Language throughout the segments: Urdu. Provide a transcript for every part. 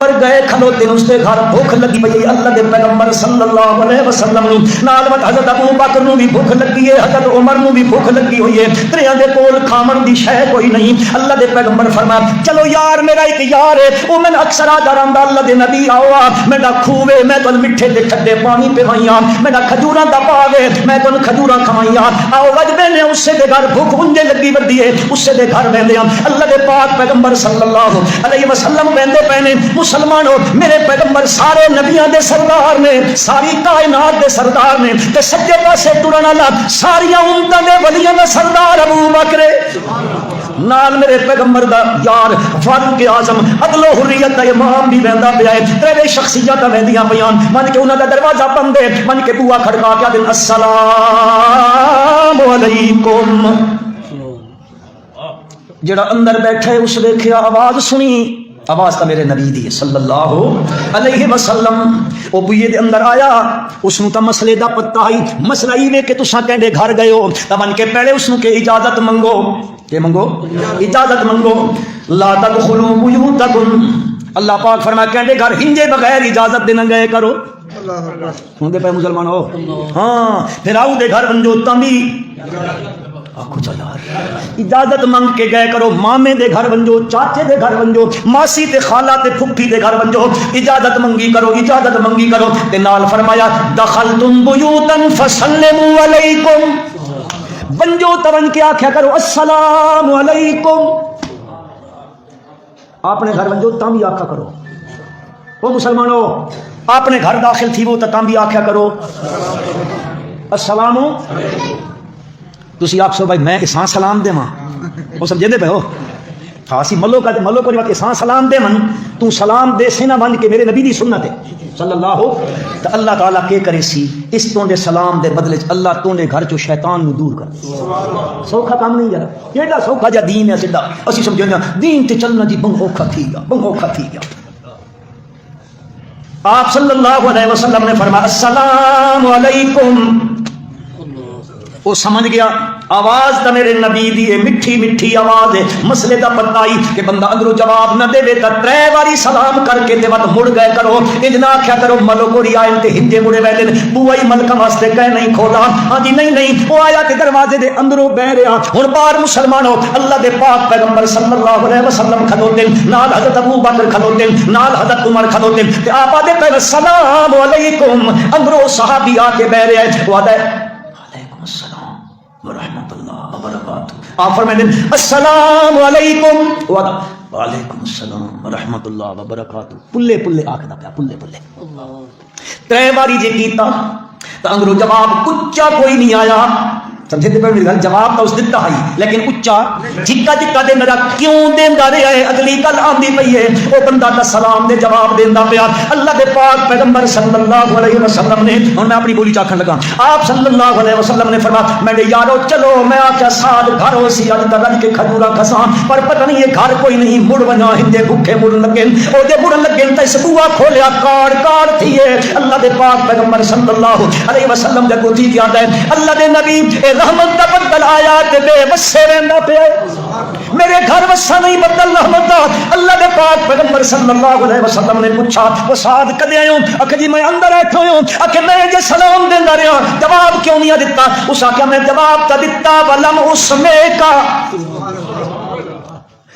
پیغمبر گئے کھلوتے اس دے گھر بھوک لگی پئی اللہ دے پیغمبر صلی اللہ علیہ وسلم نو نال حضرت ابو بکر نو بھی بھوک لگی ہے حضرت عمر نو بھی بھوک لگی ہوئی ہے تریاں دے کول کھاون دی شے کوئی نہیں اللہ دے پیغمبر فرمایا چلو یار میرا ایک یار ہے او میں اکثر آدھا رہندا اللہ دے نبی آوا میرا کھوے میں تو میٹھے تے ٹھڈے پانی پیوائیاں میرا کھجوراں دا پاوے میں تو کھجوراں کھوائیاں آؤ وجبے نے اس دے گھر بھوک انجے لگی وردی ہے اس دے گھر ویندے اللہ دے پاک پیغمبر صلی اللہ علیہ وسلم ویندے پے مسلمانوں میرے پیغمبر سارے نبیاں دے سردار نے ساری کائنات دے سردار نے تے سجے پاسے ٹرن والا ساری امتاں دے ولیاں دا سردار ابو بکر نال میرے پیغمبر دا یار فاروق اعظم عدل و حریت دا امام بھی ویندا پیا ہے تیرے شخصیت ویندیاں پیاں من کے انہاں دا دروازہ بند ہے من کے بوا کھڑکا کے دن السلام علیکم جڑا اندر بیٹھا ہے اس ویکھیا آواز سنی آواز تا میرے نبی دی صلی اللہ علیہ وسلم او بوئے دے اندر آیا اس نو تا مسئلے دا پتہ ہی مسئلہ ہی وے کہ تساں کہندے گھر گئے ہو تا بن کے پہلے اس نو کہ اجازت منگو کہ منگو اجازت منگو لا تدخلوا بیوتکم اللہ پاک فرمایا کہندے گھر ہنجے بغیر اجازت دے نہ گئے کرو ہوں دے پہ مسلمان ہو ہاں پھر آؤ دے گھر ونجو تمی آخو چلار اجازت منگ کے گئے کرو مامے دے گھر ونجو چاچے دے گھر ونجو ماسی تے خالہ تے پھپھی دے گھر ونجو اجازت منگی کرو اجازت منگی کرو تے نال فرمایا دخلتم بیوتا فسلموا علیکم ونجو تون کے آکھیا کرو السلام علیکم آپ نے گھر ونجو تاں بھی آکھا کرو وہ مسلمانوں آپ نے گھر داخل تھی وہ تاں بھی آکھیا کرو السلام تسی آپ سو بھائی میں اساں سلام دے ماں وہ سمجھے دے پہ ہو خاصی ملو کا ملو کو جو اساں سلام دے من تو سلام دے سینا بن کے میرے نبی دی سنت ہے صلی اللہ تو اللہ تعالیٰ کے کرے سی اس تو دے سلام دے بدلے اللہ تو دے گھر چو شیطان نو دور کر سوکھا کام نہیں جانا کیڑا سوکھا جا دین ہے سیدھا اسی سمجھے نا دین تے چلنا جی بنگ اوکھا تھی گیا بنگ اوکھا تھی گیا آپ صلی اللہ علیہ وسلم نے فرمایا السلام علیکم وہ سمجھ گیا آواز تا میرے نبی دی مٹھی مٹھی آواز ہے مسئلے دا پتہ ہی کہ بندہ اندروں جواب نہ دے تا ترے واری سلام کر کے تے وقت مڑ گئے کرو انجنا کیا کرو ملو کو ریائن تے ہنجے مڑے ویلے بوئی ملکہ واسطے کہے نہیں کھولا ہاں جی نہیں وہ آیا تے دروازے دے اندروں بہ رہا ہن بار مسلمانوں اللہ دے پاک پیغمبر صلی اللہ علیہ وسلم کھلوتے نال حضرت ابو بکر کھلوتے نال حضرت عمر کھلوتے تے آپ دے پہلے السلام علیکم اندروں صحابی آ کے بہ رہے ہیں وہ آدھے علیکم السلام ورحمۃ اللہ وبرکاتہ آپ فرمائیں السلام علیکم وعلیکم السلام ورحمۃ اللہ وبرکاتہ پلے پلے آکھدا پیا پلے پلے ترے باری جے کیتا تا انگرو جواب اچا کوئی نہیں آیا سمجھے تے میری گل جواب تو اس دتا ہی لیکن اچا جھکا جھکا دے میرا کیوں دیندا رہیا ہے اگلی گل آندی پئی ہے او بندہ دا سلام دے جواب دیندا پیا اللہ دے پاک پیغمبر صلی اللہ علیہ وسلم نے ہن میں اپنی بولی چاکھن لگا آپ صلی اللہ علیہ وسلم نے فرمایا میں نے یارو چلو میں آکھیا سال گھر ہو سی اج تک کے کھجورا کھساں پر پتہ نہیں یہ گھر کوئی نہیں مڑ ونا ہندے بھوکے مڑ لگے او دے مڑ لگے تے اس بوا کھولیا کاڑ تھی ہے اللہ دے پاک پیغمبر صلی اللہ علیہ وسلم دے کو تھی یاد ہے اللہ دے نبی رحمت دا بدل آیا تے بے وسے رہندا پیا میرے گھر وسا نہیں بدل رحمت دا اللہ دے پاک پیغمبر صلی اللہ علیہ وسلم نے پوچھا وہ سعد کدے آئے ہو اکھے جی میں اندر بیٹھا ہوں اکھے میں جے سلام دیندا رہیا جواب کیوں نہیں دتا اس آکھیا میں جواب تا دتا ولم اسمے کا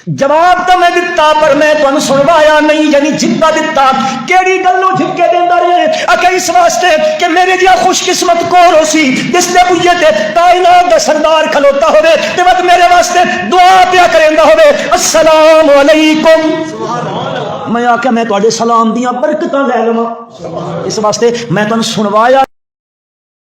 جواب تو میں دتا پر میں تو سنوایا نہیں یعنی جھکا دتا کیڑی گلوں جھکے دیندا رہے اکھے اس واسطے کہ میرے جیا خوش قسمت کون ہو سی جس نے بوئے تے کائنات دا سردار کھلوتا ہوے تے وقت میرے واسطے دعا پیا کریندا ہوے السلام علیکم میں آکھیا میں تواڈے سلام دیاں برکتاں لے لواں اس واسطے میں تانوں سنوایا